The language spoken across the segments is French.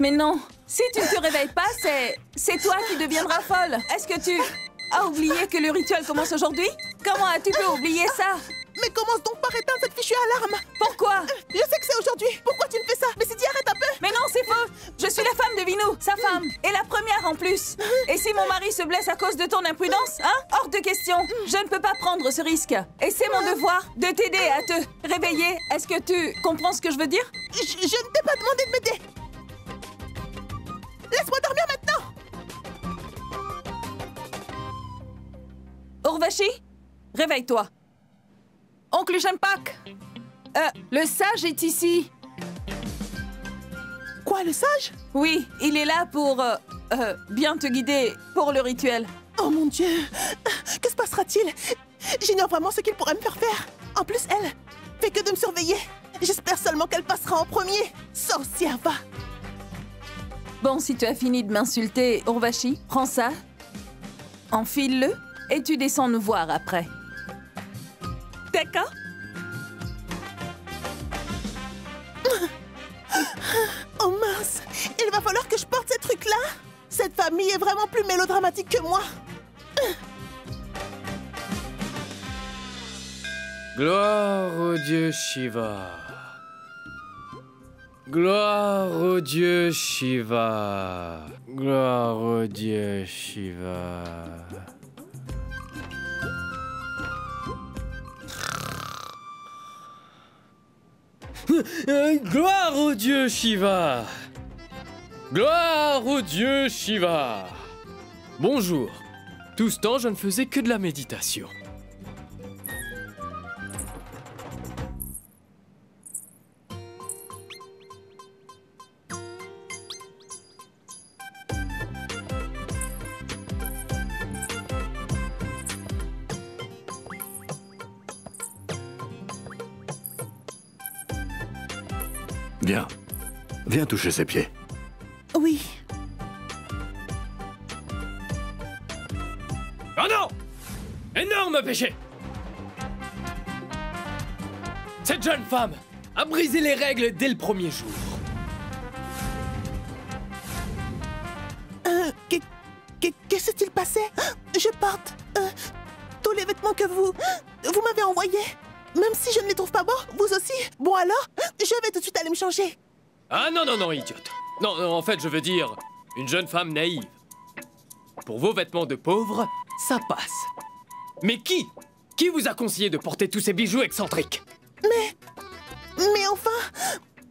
Mais non, si tu ne te réveilles pas, c'est toi qui deviendras folle. Est-ce que tu as oublié que le rituel commence aujourd'hui? Comment as-tu pu oublier ça? Mais commence donc par éteindre cette fichue alarme. Pourquoi? Je sais que c'est aujourd'hui. Pourquoi tu me fais ça? Mais Sidi, arrête un peu. Mais non, c'est faux. Je suis la femme de Vinou, sa femme. Et la première en plus. Et si mon mari se blesse à cause de ton imprudence, hein? Hors de question. Je ne peux pas prendre ce risque. Et c'est mon devoir de t'aider à te réveiller. Est-ce que tu comprends ce que je veux dire? Je ne t'ai pas demandé de m'aider. Laisse-moi dormir maintenant. Urvashi, réveille-toi. Oncle Champak, le sage est ici. Quoi, le sage? Oui, il est là pour bien te guider pour le rituel. Oh mon Dieu. Que se passera-t-il? J'ignore vraiment ce qu'il pourrait me faire faire. En plus, elle fait que de me surveiller. J'espère seulement qu'elle passera en premier. Sorcière, va. Bon, si tu as fini de m'insulter, Urvashi, prends ça, enfile-le et tu descends nous voir après. D'accord? Oh mince. Il va falloir que je porte ces trucs-là. Cette famille est vraiment plus mélodramatique que moi. Gloire au dieu Shiva. Gloire au dieu Shiva. Gloire au dieu Shiva. Gloire au dieu Shiva. Gloire au dieu Shiva. Bonjour. Tout ce temps, je ne faisais que de la méditation. Viens. Viens toucher ses pieds. Oui. Oh non! Énorme péché! Cette jeune femme a brisé les règles dès le premier jour. Qu'est-ce qui s'est-il passé? Je porte tous les vêtements que vous m'avez envoyés. Même si je ne les trouve pas beaux, vous aussi. Bon alors, je vais tout de suite aller me changer. Ah non, non, non, idiote. Non, non, en fait, je veux dire, une jeune femme naïve. Pour vos vêtements de pauvre, ça passe. Mais qui vous a conseillé de porter tous ces bijoux excentriques? Mais enfin,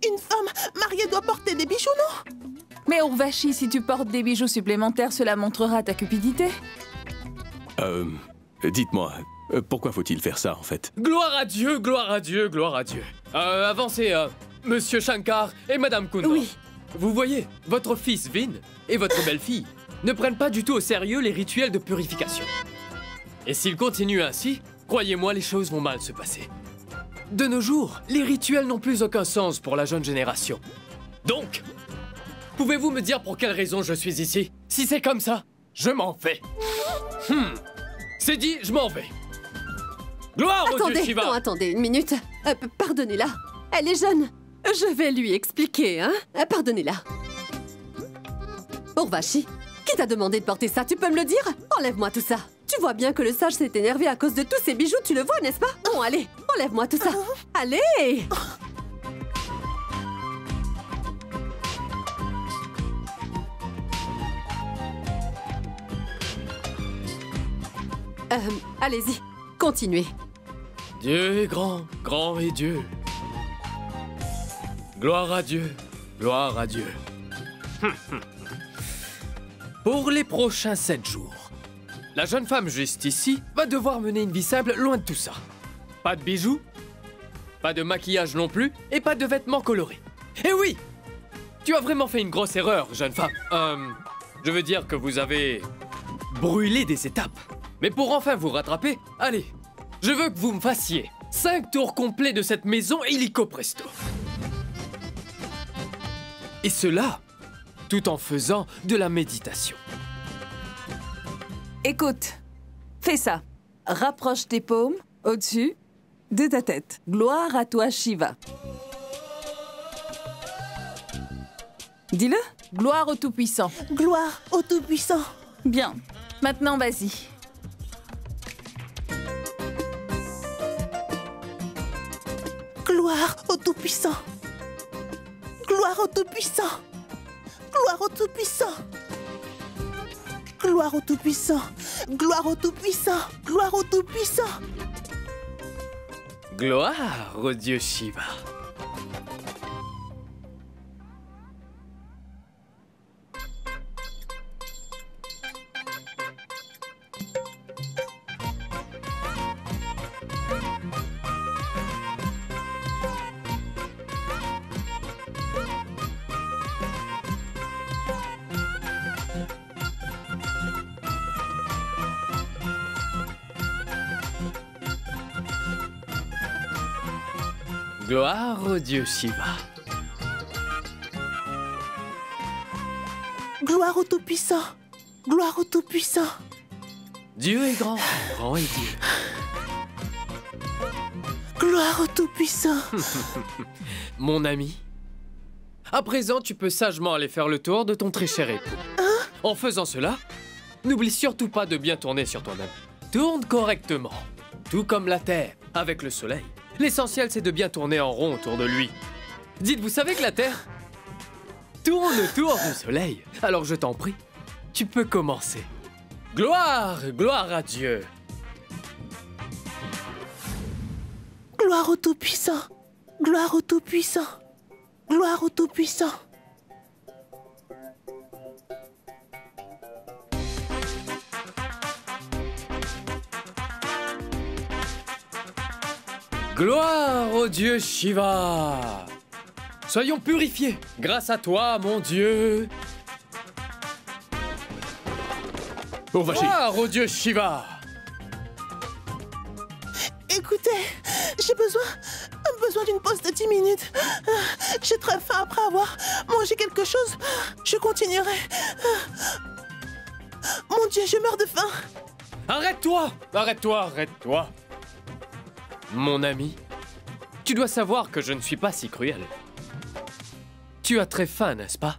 une femme mariée doit porter des bijoux, non? Mais Urvashi, si tu portes des bijoux supplémentaires, cela montrera ta cupidité. Dites-moi, pourquoi faut-il faire ça, en fait? Gloire à Dieu, gloire à Dieu, gloire à Dieu. Avancez, Monsieur Shankar et Madame Kunda. Oui. Vous voyez, votre fils Vin et votre belle-fille ne prennent pas du tout au sérieux les rituels de purification. Et s'ils continuent ainsi, croyez-moi, les choses vont mal se passer. De nos jours, les rituels n'ont plus aucun sens pour la jeune génération. Donc, pouvez-vous me dire pour quelle raison je suis ici? Si c'est comme ça, je m'en vais. C'est dit, je m'en vais. Gloire au dieu Shiva! Non, attendez, une minute. Pardonnez-la. Elle est jeune. Je vais lui expliquer, hein. Pardonnez-la. Urvashi, qui t'a demandé de porter ça? Tu peux me le dire? Enlève-moi tout ça. Tu vois bien que le sage s'est énervé à cause de tous ces bijoux, tu le vois, n'est-ce pas? Bon, allez, enlève-moi tout ça. Allez! Allez-y, continuez. Dieu est grand, grand est Dieu. Gloire à Dieu, gloire à Dieu. Pour les prochains 7 jours, la jeune femme juste ici va devoir mener une vie simple loin de tout ça. Pas de bijoux, pas de maquillage non plus, et pas de vêtements colorés. Et oui, tu as vraiment fait une grosse erreur, jeune femme. Je veux dire que vous avez brûlé des étapes. Mais pour enfin vous rattraper, allez, je veux que vous me fassiez 5 tours complets de cette maison illico presto. Et cela, tout en faisant de la méditation. Écoute, fais ça. Rapproche tes paumes au-dessus de ta tête. Gloire à toi, Shiva. Dis-le. Gloire au Tout-Puissant. Gloire au Tout-Puissant. Bien. Maintenant, vas-y. Gloire au Tout-Puissant. Gloire au Tout-Puissant. Gloire au Tout-Puissant. Gloire au Tout-Puissant. Gloire au Tout-Puissant. Gloire au Tout-Puissant. Gloire au dieu Shiva. Gloire au dieu Shiva. Gloire au Tout-Puissant. Gloire au Tout-Puissant. Dieu est grand, grand est Dieu. Gloire au Tout-Puissant. Mon ami, à présent tu peux sagement aller faire le tour de ton très cher époux. En faisant cela, n'oublie surtout pas de bien tourner sur ton ami. Tourne correctement, tout comme la Terre, avec le soleil. L'essentiel, c'est de bien tourner en rond autour de lui. Dites, vous savez que la Terre tourne autour du soleil. Alors je t'en prie, tu peux commencer. Gloire, gloire à Dieu. Gloire au Tout-Puissant. Gloire au Tout-Puissant. Gloire au Tout-Puissant. Gloire au dieu Shiva. Soyons purifiés grâce à toi, mon dieu. Gloire au dieu Shiva. Écoutez, j'ai besoin d'une pause de 10 minutes. J'ai très faim après avoir mangé quelque chose. Je continuerai. Mon Dieu, je meurs de faim. Arrête-toi! Arrête-toi, arrête-toi. Mon ami, tu dois savoir que je ne suis pas si cruel. Tu as très faim, n'est-ce pas?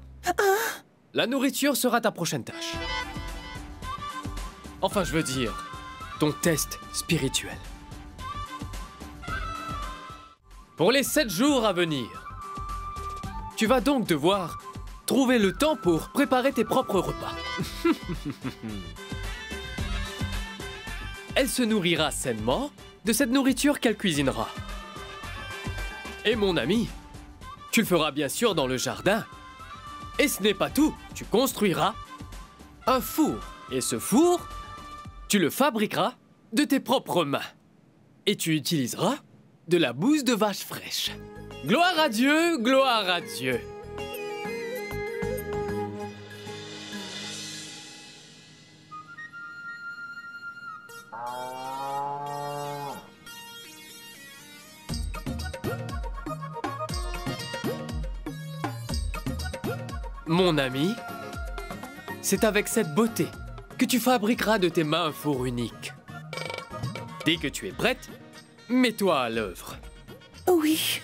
La nourriture sera ta prochaine tâche. Enfin, je veux dire, ton test spirituel. Pour les 7 jours à venir, tu vas donc devoir trouver le temps pour préparer tes propres repas. Elle se nourrira sainement de cette nourriture qu'elle cuisinera. Et mon ami, tu le feras bien sûr dans le jardin. Et ce n'est pas tout, tu construiras un four. Et ce four, tu le fabriqueras de tes propres mains. Et tu utiliseras de la bouse de vache fraîche. Gloire à Dieu, gloire à Dieu. Mon ami, c'est avec cette beauté que tu fabriqueras de tes mains un four unique. Dès que tu es prête, mets-toi à l'œuvre. Oui.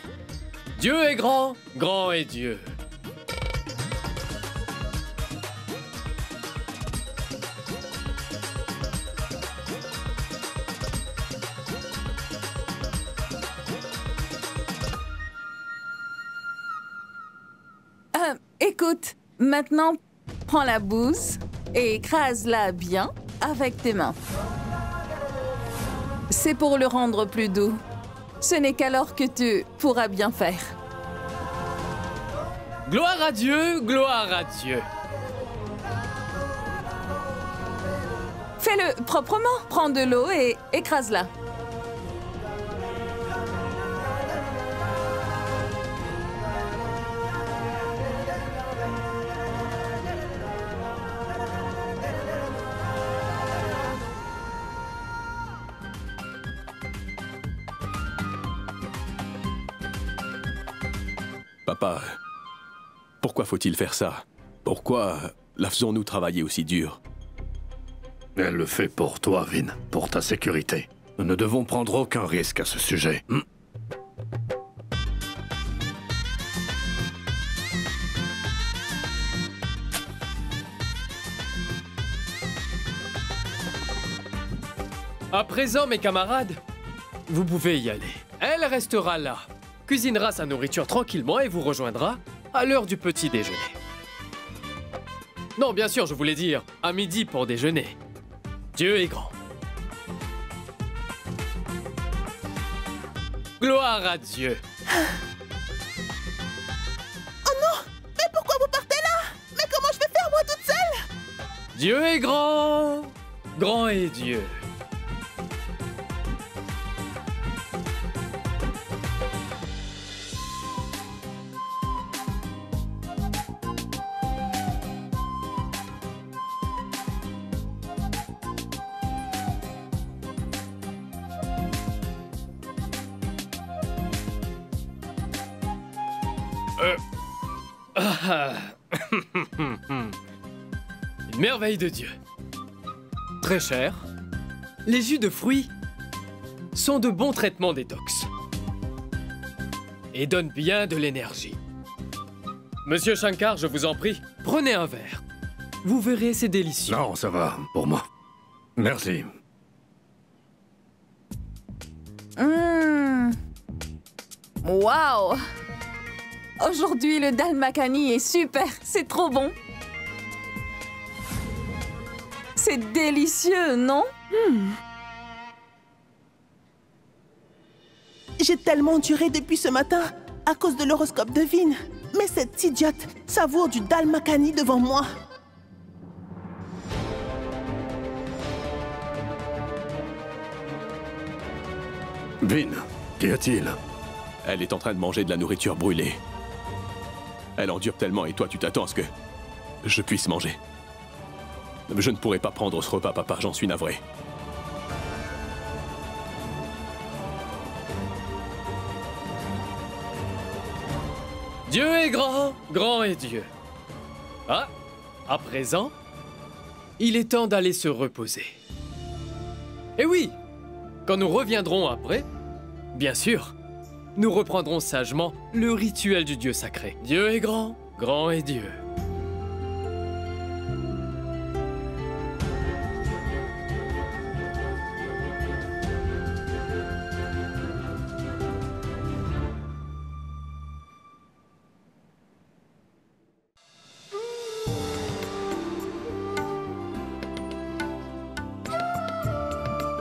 Dieu est grand, grand est Dieu. Écoute, maintenant, prends la bouse et écrase-la bien avec tes mains. C'est pour le rendre plus doux. Ce n'est qu'alors que tu pourras bien faire. Gloire à Dieu, gloire à Dieu. Fais-le proprement. Prends de l'eau et écrase-la. Papa, pourquoi faut-il faire ça? Pourquoi la faisons-nous travailler aussi dur? Elle le fait pour toi, Vin, pour ta sécurité. Nous ne devons prendre aucun risque à ce sujet. À présent, mes camarades, vous pouvez y aller. Elle restera là, cuisinera sa nourriture tranquillement et vous rejoindra à l'heure du petit déjeuner. Non, bien sûr, je voulais dire à midi pour déjeuner. Dieu est grand. Gloire à Dieu. Oh non! Mais pourquoi vous partez là? Mais comment je vais faire moi toute seule? Dieu est grand. Grand est Dieu. Une merveille de Dieu. Très cher, les jus de fruits sont de bons traitements détox et donnent bien de l'énergie. Monsieur Shankar, je vous en prie, prenez un verre. Vous verrez, c'est délicieux. Non, ça va, pour moi. Merci. Waouh! Aujourd'hui, le dal makhani est super, c'est trop bon. C'est délicieux, non? J'ai tellement enduré depuis ce matin à cause de l'horoscope de Vin. Mais cette idiote savoure du dal makhani devant moi. Vin, qu'y a-t-il? Elle est en train de manger de la nourriture brûlée. Elle endure tellement et toi tu t'attends à ce que je puisse manger. Je ne pourrai pas prendre ce repas, papa, j'en suis navré. Dieu est grand, grand est Dieu. Ah, à présent, il est temps d'aller se reposer. Et oui, quand nous reviendrons après, bien sûr, nous reprendrons sagement le rituel du Dieu sacré. Dieu est grand, grand est Dieu.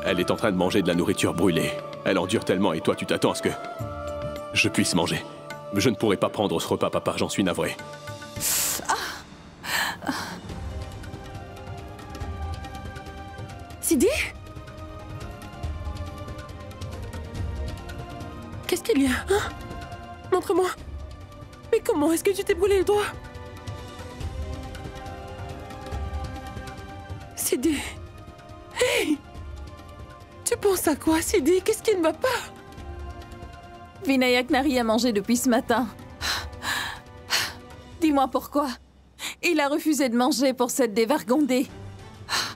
Elle est en train de manger de la nourriture brûlée. Elle endure tellement et toi tu t'attends à ce que je puisse manger. Je ne pourrai pas prendre ce repas, papa, j'en suis navré. Sidi? Qu'est-ce qu'il y a, hein? Montre-moi. Mais comment est-ce que tu t'es brûlé le doigt? Sidi. Hey! Tu penses à quoi, Sidi? Qu'est-ce qui ne va pas? Vinayak n'a rien mangé depuis ce matin. Dis-moi pourquoi. Il a refusé de manger pour s'être dévergondé.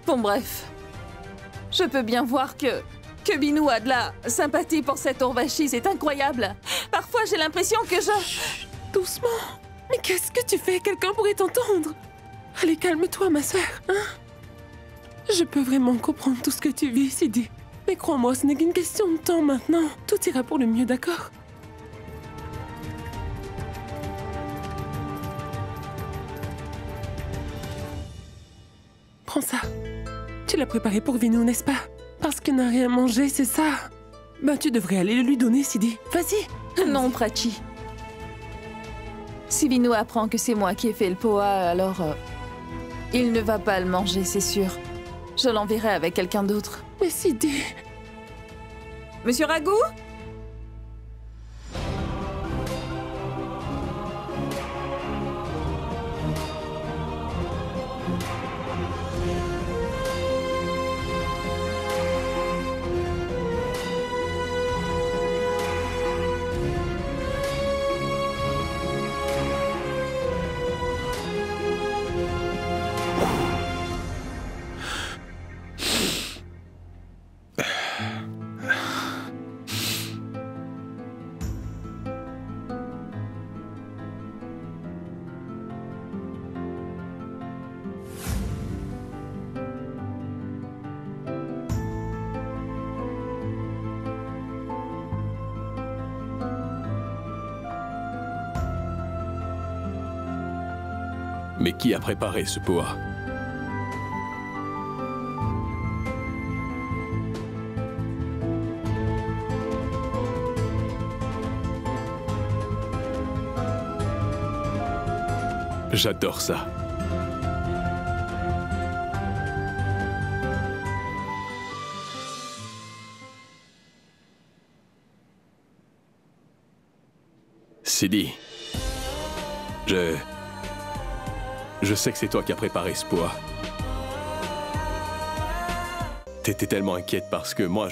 Bon, bref. Je peux bien voir que Binou a de la sympathie pour cette Urvashi, c'est incroyable. Parfois, j'ai l'impression que Chut, doucement. Mais qu'est-ce que tu fais? Quelqu'un pourrait t'entendre. Allez, calme-toi, ma sœur, hein? Je peux vraiment comprendre tout ce que tu vis, Sidi. Mais crois-moi, ce n'est qu'une question de temps maintenant. Tout ira pour le mieux, d'accord? Prends ça. Tu l'as préparé pour Vino, n'est-ce pas? Parce qu'il n'a rien mangé, c'est ça? Ben, tu devrais aller le lui donner, Sidi. Vas-y. Non, Prachi. Si Vino apprend que c'est moi qui ai fait le poa, alors... il ne va pas le manger, c'est sûr. Je l'enverrai avec quelqu'un d'autre. Mais Sidi... Monsieur Ragou? Mais qui a préparé ce poa? J'adore ça. Sidi, je sais que c'est toi qui as préparé ce poa. T'étais tellement inquiète parce que moi,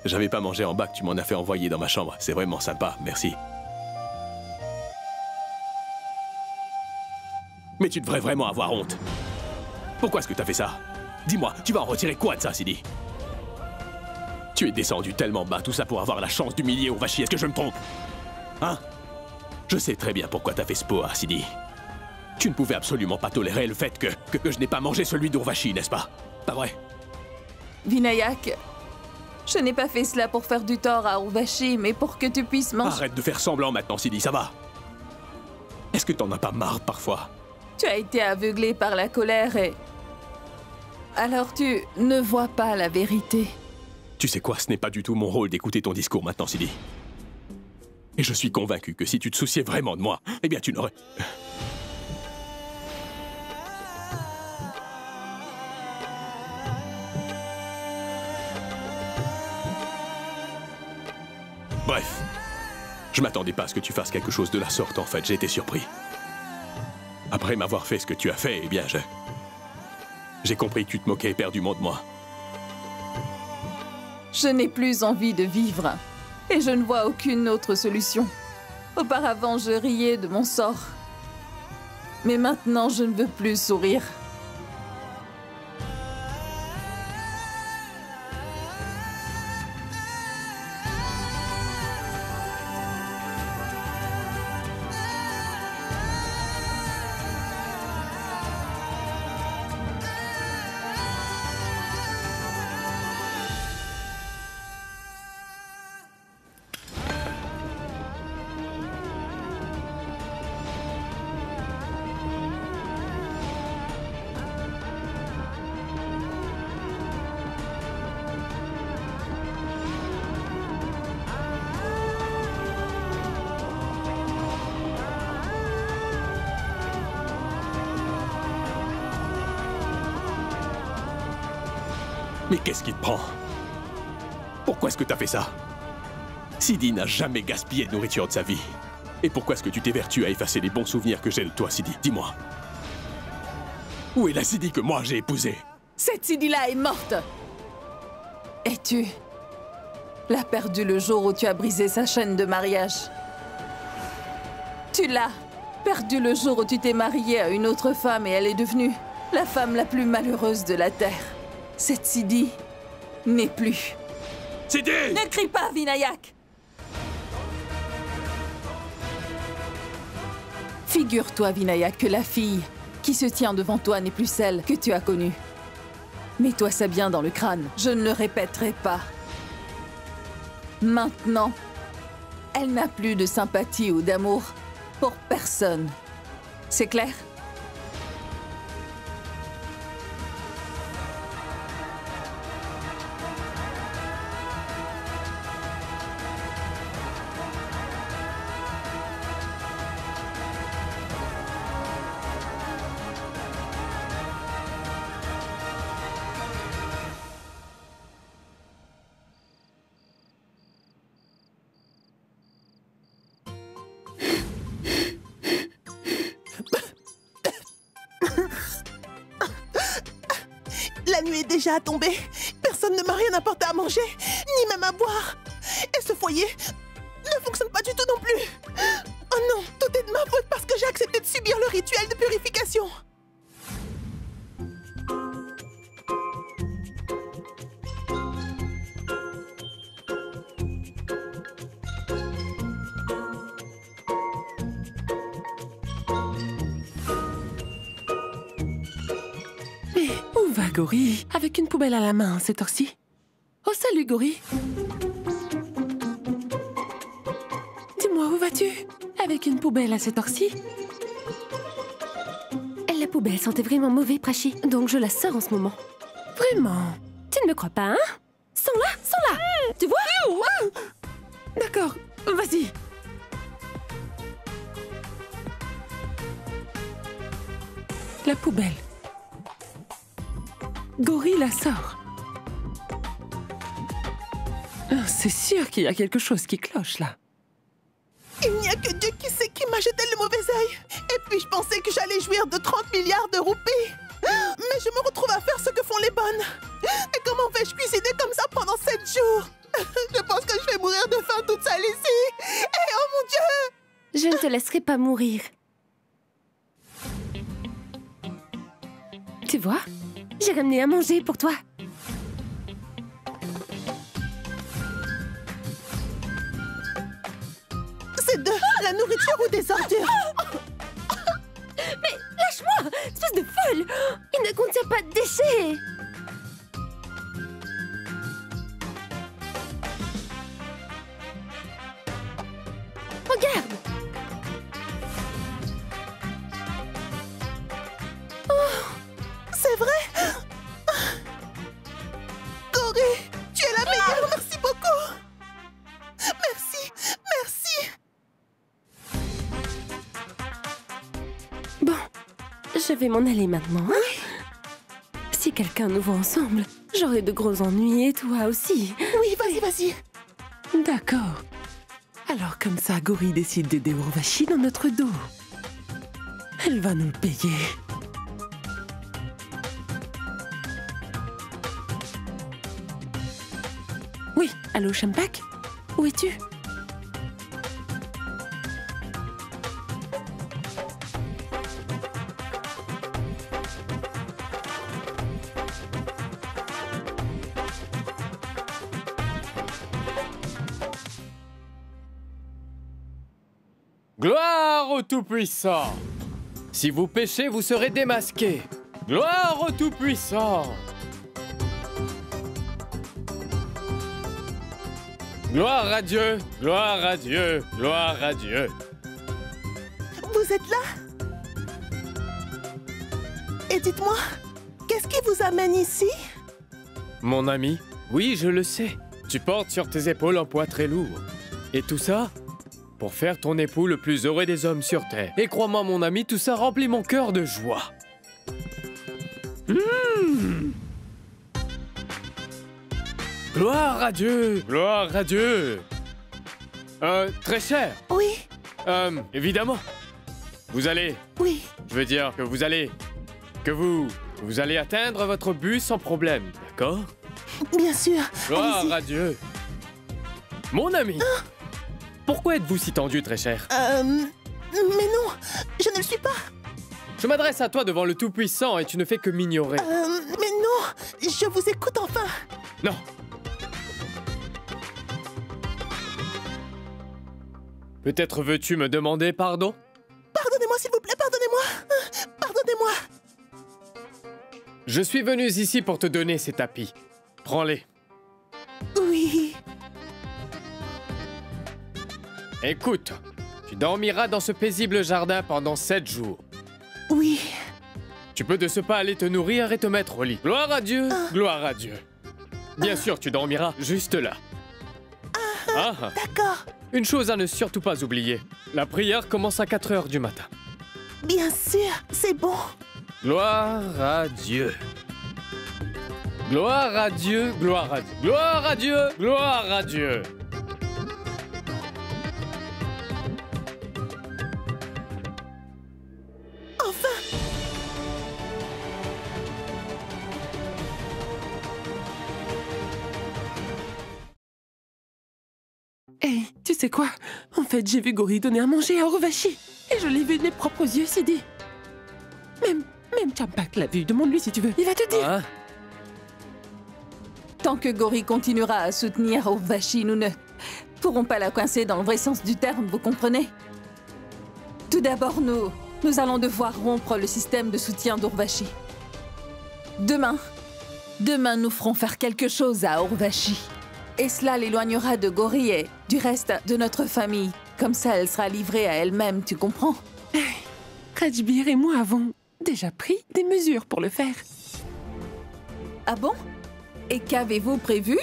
j'avais pas mangé en bas que tu m'en as fait envoyer dans ma chambre. C'est vraiment sympa, merci. Mais tu devrais vraiment avoir honte. Pourquoi est-ce que t'as fait ça? Dis-moi, tu vas en retirer quoi de ça, Sidi? Tu es descendu tellement bas, tout ça pour avoir la chance d'humilier Urvashi, est-ce que je me trompe? Hein? Je sais très bien pourquoi t'as fait ce poa, Sidi. Tu ne pouvais absolument pas tolérer le fait que je n'ai pas mangé celui d'Urvashi, n'est-ce pas? Pas vrai? Vinayak, je n'ai pas fait cela pour faire du tort à Urvashi, mais pour que tu puisses manger... Arrête de faire semblant maintenant, Sidi, ça va? Est-ce que t'en as pas marre parfois? Tu as été aveuglé par la colère et... Alors tu ne vois pas la vérité. Tu sais quoi, ce n'est pas du tout mon rôle d'écouter ton discours maintenant, Sidi. Et je suis convaincu que si tu te souciais vraiment de moi, eh bien tu n'aurais... Bref, je m'attendais pas à ce que tu fasses quelque chose de la sorte, en fait, j'ai été surpris. Après m'avoir fait ce que tu as fait, eh bien j'ai compris que tu te moquais éperdument de moi. Je n'ai plus envie de vivre. Et je ne vois aucune autre solution. Auparavant, je riais de mon sort. Mais maintenant, je ne veux plus sourire. Mais qu'est-ce qui te prend? Pourquoi est-ce que t'as fait ça? Sidi n'a jamais gaspillé de nourriture de sa vie. Et pourquoi est-ce que tu t'évertues à effacer les bons souvenirs que j'ai de toi, Sidi? Dis-moi. Où est la Sidi que moi j'ai épousée? Cette Sidi-là est morte. Et tu l'as perdue le jour où tu as brisé sa chaîne de mariage. Tu l'as perdue le jour où tu t'es marié à une autre femme et elle est devenue la femme la plus malheureuse de la Terre. Cette Sidi n'est plus. Sidi! Ne crie pas, Vinayak! Figure-toi, Vinayak, que la fille qui se tient devant toi n'est plus celle que tu as connue. Mets-toi ça bien dans le crâne, je ne le répéterai pas. Maintenant, elle n'a plus de sympathie ou d'amour pour personne. C'est clair? La nuit est déjà tombée. Personne ne m'a rien apporté à manger, ni même à boire. Et ce foyer ne fonctionne pas du tout non plus. Oh non, tout est de ma faute parce que j'ai accepté de subir le rituel de purification. Mais où va Gori? Avec une poubelle à la main, cette heure-ci. Oh, salut, Gori. Dis-moi, où vas-tu? Avec une poubelle à cette heure-ci? Elle l'a poubelle sentait vraiment mauvais, Prachi. Donc je la sors en ce moment. Vraiment? Tu ne me crois pas, hein? Sens-la, sens-la! Tu vois? D'accord, vas-y. La poubelle. Gorille la sort. Ah, c'est sûr qu'il y a quelque chose qui cloche là. Il n'y a que Dieu qui sait qui m'a jeté le mauvais œil. Et puis je pensais que j'allais jouir de 30 milliards de roupies. Mais je me retrouve à faire ce que font les bonnes. Et comment vais-je cuisiner comme ça pendant 7 jours? Je pense que je vais mourir de faim toute seule ici. Et oh mon Dieu! Je ne te laisserai pas mourir. Tu vois? J'ai ramené à manger pour toi. C'est de la nourriture ou des ordures? Mais lâche-moi, espèce de folle! Il ne contient pas de déchets! Regarde! C'est vrai? Gorille, tu es la meilleure, merci beaucoup. Merci, merci. Bon, je vais m'en aller maintenant. Hein? Si quelqu'un nous voit ensemble, j'aurai de gros ennuis et toi aussi. Oui, vas-y, vas-y. D'accord. Alors comme ça, Gorille décide d'aider Urvashi dans notre dos. Elle va nous le payer. Oui, allô Champak? Où es-tu? Gloire au Tout-Puissant! Si vous péchez, vous serez démasqués. Gloire au Tout-Puissant! Gloire à Dieu! Gloire à Dieu! Gloire à Dieu! Vous êtes là? Et dites-moi, qu'est-ce qui vous amène ici? Mon ami, oui, je le sais. Tu portes sur tes épaules un poids très lourd. Et tout ça pour faire ton époux le plus heureux des hommes sur Terre. Et crois-moi, mon ami, tout ça remplit mon cœur de joie. Gloire à Dieu! Gloire à Dieu! Très cher. Oui, Évidemment. Vous allez... oui. Je veux dire que vous allez... Vous allez atteindre votre but sans problème, d'accord? Bien sûr. Gloire Allez-y. à Dieu! Mon ami! Pourquoi êtes-vous si tendu, très cher? Mais non, je ne le suis pas. Je m'adresse à toi devant le Tout-Puissant et tu ne fais que m'ignorer. Mais non, je vous écoute enfin. Non! Peut-être veux-tu me demander pardon? Pardonnez-moi, s'il vous plaît, pardonnez-moi. Pardonnez-moi. Je suis venu ici pour te donner ces tapis. Prends-les. Oui. Écoute, tu dormiras dans ce paisible jardin pendant 7 jours. Oui. Tu peux de ce pas aller te nourrir et te mettre au lit. Gloire à Dieu, gloire à Dieu. Bien sûr, tu dormiras juste là. D'accord. Une chose à ne surtout pas oublier. La prière commence à 4 heures du matin. Bien sûr, c'est bon. Gloire à Dieu. Gloire à Dieu, gloire à Dieu. Gloire à Dieu, gloire à Dieu. Enfin. Hey, tu sais quoi? En fait, j'ai vu Gorille donner à manger à Urvashi. Et je l'ai vu de mes propres yeux, Sidi. Même Champak l'a vu. Demande-lui si tu veux. Il va te dire. Hein? Tant que Gorille continuera à soutenir Urvashi, nous ne pourrons pas la coincer dans le vrai sens du terme, vous comprenez? Tout d'abord, nous allons devoir rompre le système de soutien d'Urvashi. Demain, nous ferons faire quelque chose à Urvashi. Et cela l'éloignera de Gorille et du reste de notre famille. Comme ça, elle sera livrée à elle-même, tu comprends? Kajbir et moi avons déjà pris des mesures pour le faire. Ah bon? Et qu'avez-vous prévu?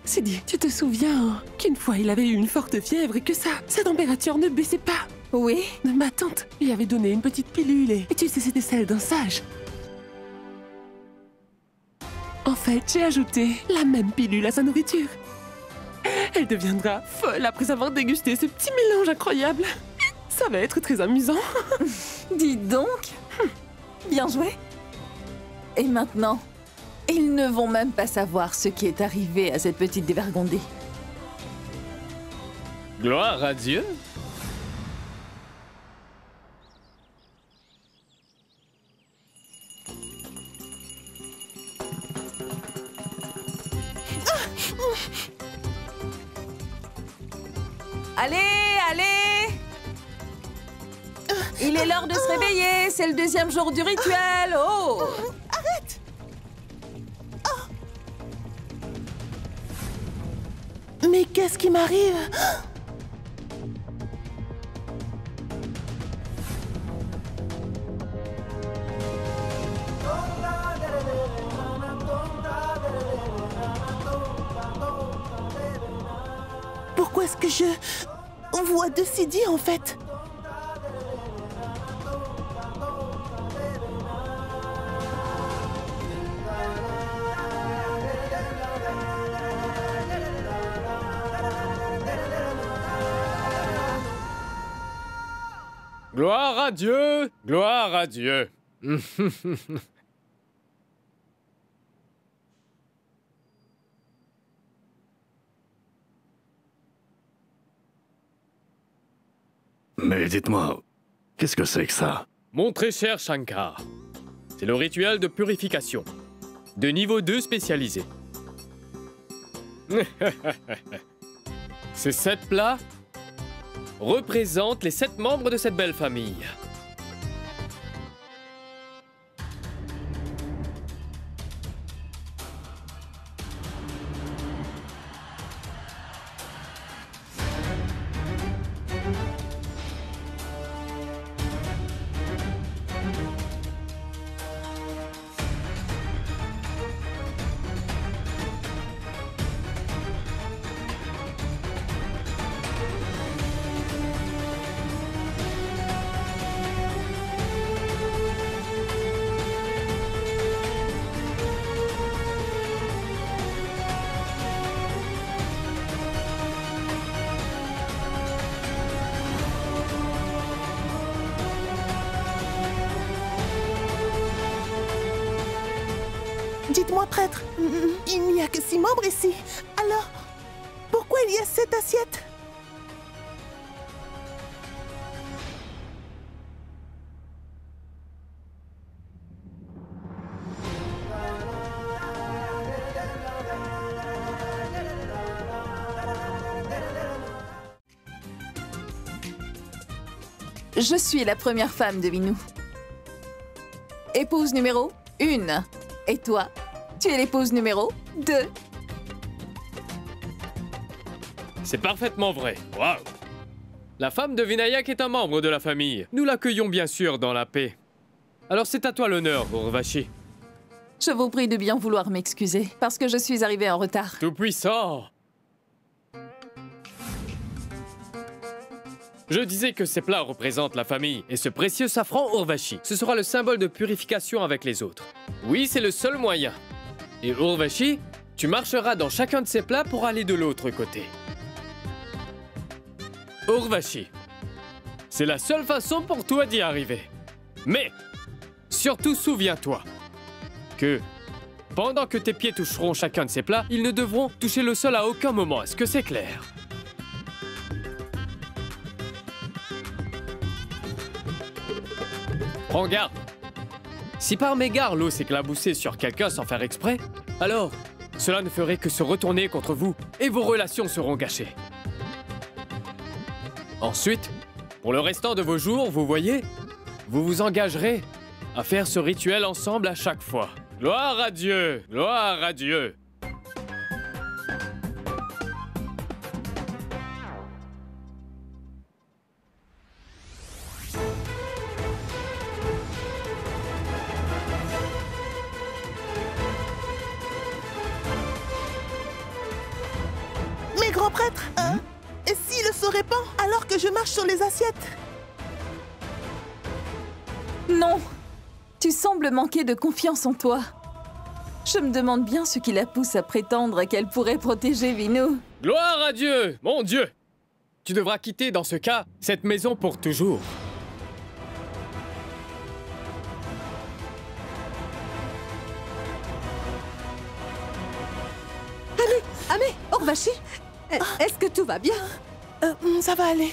Sidi, tu te souviens qu'une fois il avait eu une forte fièvre et que sa température ne baissait pas? Oui. Ma tante lui avait donné une petite pilule et tu sais, c'était celle d'un sage. En fait, j'ai ajouté la même pilule à sa nourriture. Elle deviendra folle après avoir dégusté ce petit mélange incroyable. Ça va être très amusant. Dis donc. Bien joué. Et maintenant, ils ne vont même pas savoir ce qui est arrivé à cette petite dévergondée. Gloire à Dieu. Allez, allez! Il est l'heure de se réveiller, c'est le deuxième jour du rituel. Oh! Arrête! Mais qu'est-ce qui m'arrive? Pourquoi est-ce que je vois de Sidi en fait? Gloire à Dieu. Gloire à Dieu. Mais dites-moi, qu'est-ce que c'est que ça? Mon très cher Shankar, c'est le rituel de purification, de niveau 2 spécialisé. Ces 7 plats représentent les 7 membres de cette belle famille. Dites-moi, prêtre, il n'y a que 6 membres ici. Alors, pourquoi il y a 7 assiettes? Je suis la première femme de Vinu. Épouse numéro 1. Et toi, tu es l'épouse numéro 2. C'est parfaitement vrai. Waouh! La femme de Vinayak est un membre de la famille. Nous l'accueillons bien sûr dans la paix. Alors c'est à toi l'honneur, Urvashi. Je vous prie de bien vouloir m'excuser, parce que je suis arrivée en retard. Tout-puissant! Je disais que ces plats représentent la famille, et ce précieux safran Urvashi, ce sera le symbole de purification avec les autres. Oui, c'est le seul moyen. Et Urvashi, tu marcheras dans chacun de ces plats pour aller de l'autre côté. Urvashi, c'est la seule façon pour toi d'y arriver. Mais, surtout souviens-toi que, pendant que tes pieds toucheront chacun de ces plats, ils ne devront toucher le sol à aucun moment. Est-ce que c'est clair? Prends garde. Si par mégarde l'eau s'éclaboussait sur quelqu'un sans faire exprès, alors cela ne ferait que se retourner contre vous et vos relations seront gâchées. Ensuite, pour le restant de vos jours, vous voyez, vous vous engagerez à faire ce rituel ensemble à chaque fois. Gloire à Dieu! Gloire à Dieu! prêtre. Et s'il se répand alors que je marche sur les assiettes? Non. Tu sembles manquer de confiance en toi. Je me demande bien ce qui la pousse à prétendre qu'elle pourrait protéger Vinou. Gloire à Dieu, mon Dieu! Tu devras quitter, dans ce cas, cette maison pour toujours. Amé, Orvashi, est-ce que tout va bien? Ça va aller.